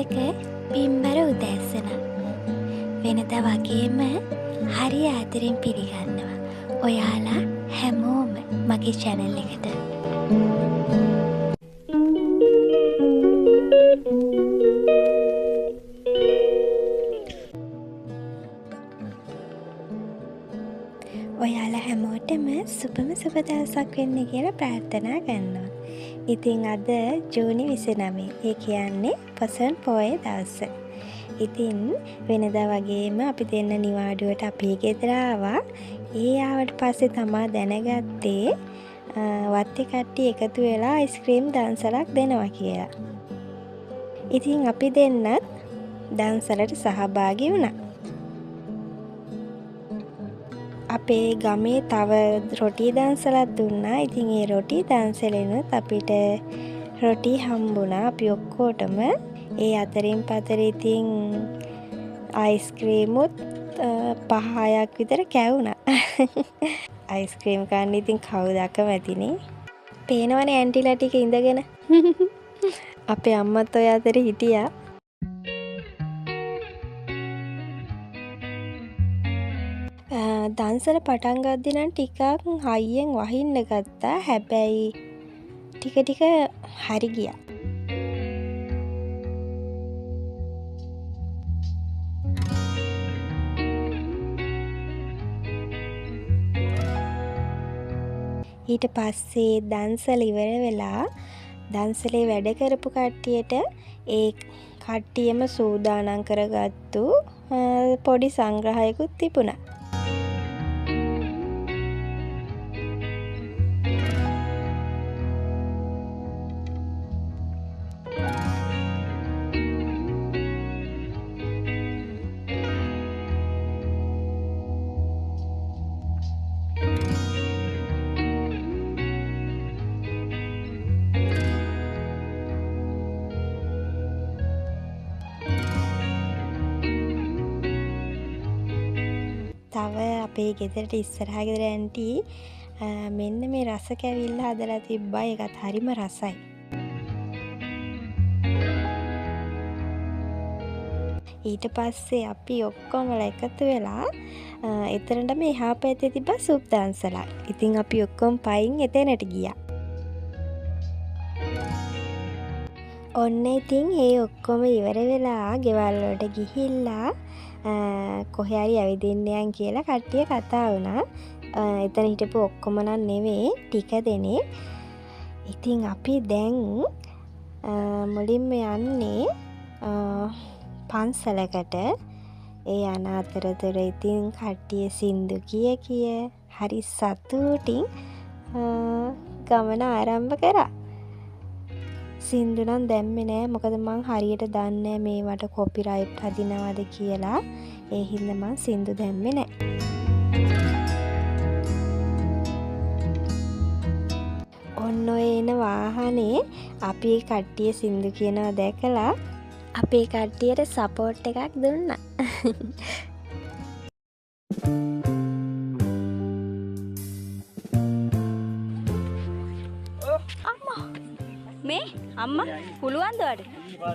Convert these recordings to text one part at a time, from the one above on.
එක පින්බර උදැසන. වෙනදා වගේම හරි ආදරෙන් පිළිගන්නවා ඔයාලා හැමෝම මගේ channel එකට. ඔයාලා හැමෝටම සුබම සුබ දවසක් වෙන්න කියලා ප්‍රාර්ථනා කරනවා. ඉතින් අද ජූනි 29. ඒ කියන්නේ පොසොන් පෝය දවස. ඉතින් වෙනදා වගේම අපි දෙන්න නිවාඩුවට අපේ ගෙදර ආවා. ඒ ආවට පස්සේ තමා දැනගත්තේ වත්තේ කට්ටිය එකතු වෙලා අයිස්ක්‍රීම් දන්සලක් දෙනවා කියලා. ඉතින් අපි දෙන්නත් දන්සලට සහභාගී වුණා. අපේ ගමේ තව රොටි දන්සලක් දුන්නා. ඉතින් ඒ රොටි දන්සලෙනුත් අපිට රොටි හම්බුණා. අපි ඔක්කොටම ඒ අතරින් පතර ඉතින් අයිස්ක්‍රීමුත් 5-6ක් විතර කැවුණා. අයිස්ක්‍රීම් කන්න ඉතින් කවුද අකමැතිනේ. පේනවනේ ඇන්ටිලා ටික ඉඳගෙන. අපේ අම්මත් ඔය අතර හිටියා. දන්සල පටන් ගද්දි නම් ටිකක් හයියෙන් වහින්න ගත්තා. හැබැයි ටික ටික හරි ගියා. ඊට පස්සේ දන්සල ඉවර වෙලා දන්සලේ වැඩ කරපු කට්ටියට ඒ කට්ටියම සූදානම් කරගත්තු පොඩි සංග්‍රහයකුත් තිබුණා. තව අපේ ගෙදරට ඉස්සරහා ගෙදර ඇන්ටි මෙන්න මේ රස කැවිල්ල හදලා තිබ්බා. ඒකත් හරිම රසයි. ඊට පස්සේ අපි ඔක්කොම එකතු වෙලා එතනට මෙහා පැත්තේ තිබ්බා සුප් දන්සලක්. ඉතින් අපි ඔක්කොම පයින් එතනට ගියා. ඔන්න ඉතින් ඒ ඔක්කොම ඉවර වෙලා ගෙවල් වලට ගිහිල්ලා කොහේ හරි ඇවිදින්න යන් කියලා කට්ටිය කතා වුණා. එතන හිටපු ඔක්කොම නම් නෙවෙයි ටික දෙනෙක්. ඉතින් අපි දැන් මුලින්ම යන්නේ පන්සලකට. ඒ යන අතරතුර ඉතින් කට්ටිය සින්දු කිය හරි සතුටින් ගමන ආරම්භ කරා. සින්දු නම් දැම්මේ නෑ. මොකද මං හරියට දන්නේ මේවට කොපිරයිට් හදිනවද කියලා. ඒ හින්දා මං සින්දු දැම්මේ නෑ. ඔන්න ඔය එන වාහනේ අපි කට්ටිය සින්දු කියනවා දැකලා අපේ කට්ටියට සපෝට් එකක් දුන්නා. මේ අම්මා පුළුවන්ද වැඩ?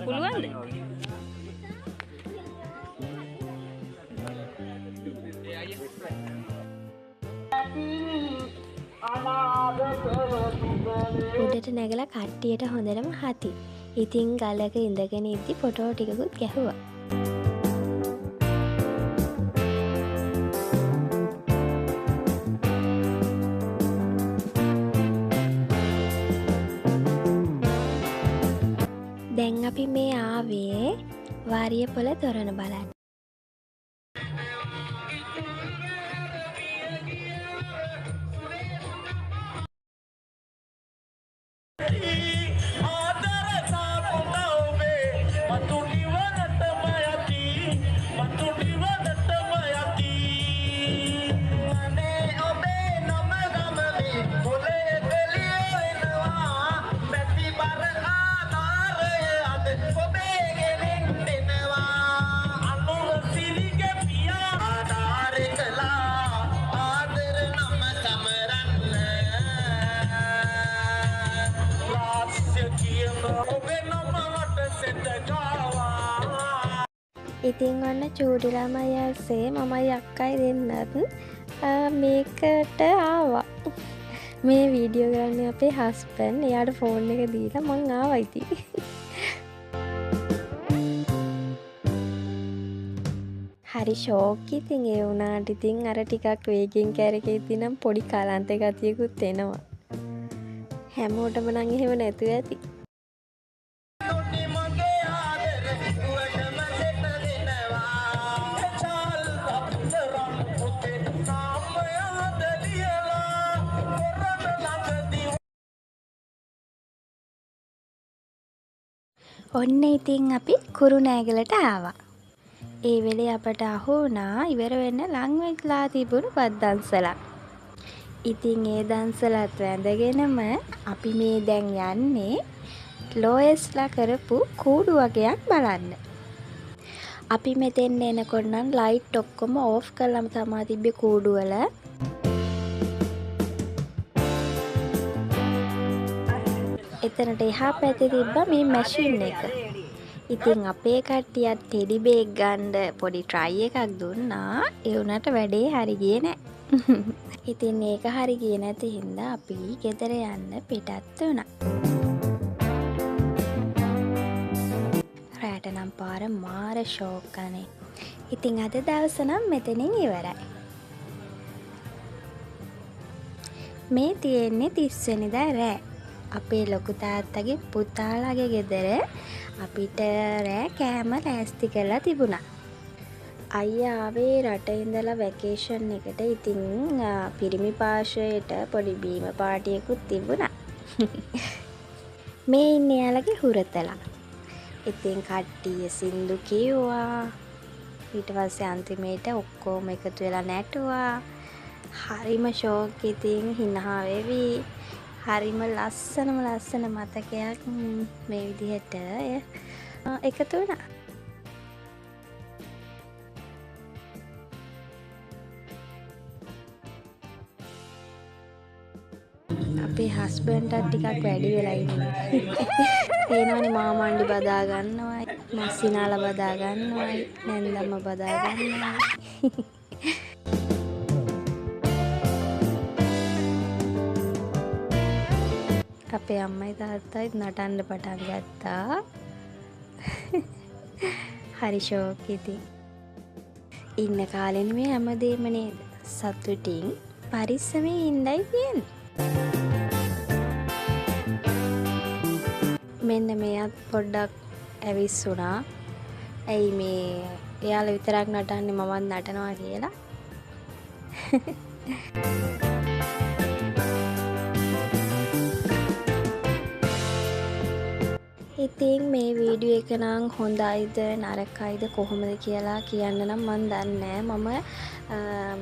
පුළුවන්ද? උඩට නැගලා කට්ටියට හොඳටම හති. ඉතින් ගලක ඉඳගෙන ඉද්දි ෆොටෝ ටිකකුත් ගැහුවා. දැන් අපි මේ ආවේ වාරියපොළ තොරණ බලන්න. ඉතින් ඔන්න චූටි ළමයි ඇස්සේ මමයි අක්කයි දෙන්නත් මේකට ආවා. මේ වීඩියෝ කරන්නේ අපේ හස්බන්ඩ්. එයාට ෆෝන් එක දීලා මං ආවා ඉතින්. හරි ෂෝක් ඉතින් ඒ වුණාට ඉතින් අර ටිකක් වේගෙන් කැරකෙද්දි නම් පොඩි කලන්ත ගතියකුත් එනවා. හැමෝටම නම් එහෙම නැතුව ඇති. ඔන්න ඉතින් අපි කුරුණෑගලට ආවා. ඒ වෙලේ අපට අහු වුණා ඉවර වෙන්න ලං වෙලා තිබුණු වත් දන්සලක්. ඉතින් ඒ දන්සලත් වැඳගෙනම අපි මේ දැන් යන්නේ ලෝයස්ලා කරපු කූඩු වගයක් බලන්න. අපි මෙතෙන් එනකොට නම් ලයිට් ඔක්කොම ඕෆ් කරලාම තමයි තිබ්බේ කූඩු වල. එතනට එහා පැත්තේ තිබ්බා මේ මැෂින් එක. ඉතින් අපේ කට්ටියත් ටෙඩි බේග් ගන්න පොඩි try එකක් දුන්නා. ඒ උනට වැඩේ හරි ගියේ නැහැ. ඉතින් ඒක හරි ගියේ නැති හින්දා අපි ගෙදර යන්න පිටත් වුණා. රැට නම් පාර මාර ෂෝක් අනේ. ඉතින් අද දවස නම් මෙතනින් ඉවරයි. මේ තියෙන්නේ 30 වෙනිදා රෑ. අපේ ලොකු තාත්තගේ පුතාලාගේ ගෙදර අපිට රෑ කෑම ලෑස්ති කරලා තිබුණා. අයියා ආවේ රටේ ඉඳලා වැකේෂන් එකට. ඉතින් පිරිමි පාර්ශවයට පොඩි බීම පාටියකුත් තිබුණා. මේ ඉන්නේ යාළගේ හුරතලා. ඉතින් කට්ටිය සින්දු කිව්වා. ඊට පස්සේ අන්තිමේට ඔක්කොම එකතු වෙලා නැටුවා. හරිම ෂෝක් ඉතින් හිනා වෙවි. හරිම ලස්සන මතකයක් මේ විදිහට එකතු වුණා. අපේ හස්බන්ඩ්ටත් ටිකක් වැඩි වෙලා ඉන්නේ. පේනවනේ මාමණ්ඩි බදා ගන්නවයි, මස්සිනාලා බදා ගන්නවයි, නැන්දම්ම බදා ගන්නවයි. අපේ අම්මයි තාත්තයි නටන්න පටන් ගත්තා. හරි ෂෝක් ඉතින්. ඉන්න කාලෙ නෙමෙයි හැමදේම නේද? සතුටින් පරිස්සමෙන් ඉන්නයි තියෙන්නේ. මෙන්න මෙයත් පොඩ්ඩක් ඇවිස්සුණා. ඇයි මේ එයාලා විතරක් නටන්නේ මමත් නටනවා කියලා. ඉතින් මේ වීඩියෝ එක නම් හොඳයිද නරකයිද කොහොමද කියලා කියන්න නම් මන් දන්නේ නැහැ.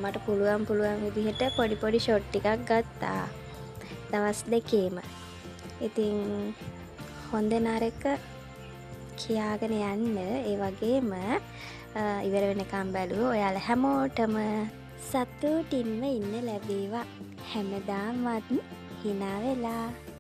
මට පුළුවන් විදිහට පොඩි ෂොට් ටිකක් ගත්තා දවස් දෙකේම. ඉතින් හොඳ නරක කියාගෙන යන්න ඒ වගේම ඉවර වෙනකම් බැලුවා. ඔයාලා හැමෝටම සතුටින්ම ඉන්න ලැබේවා. හැමදාමත් hina වෙලා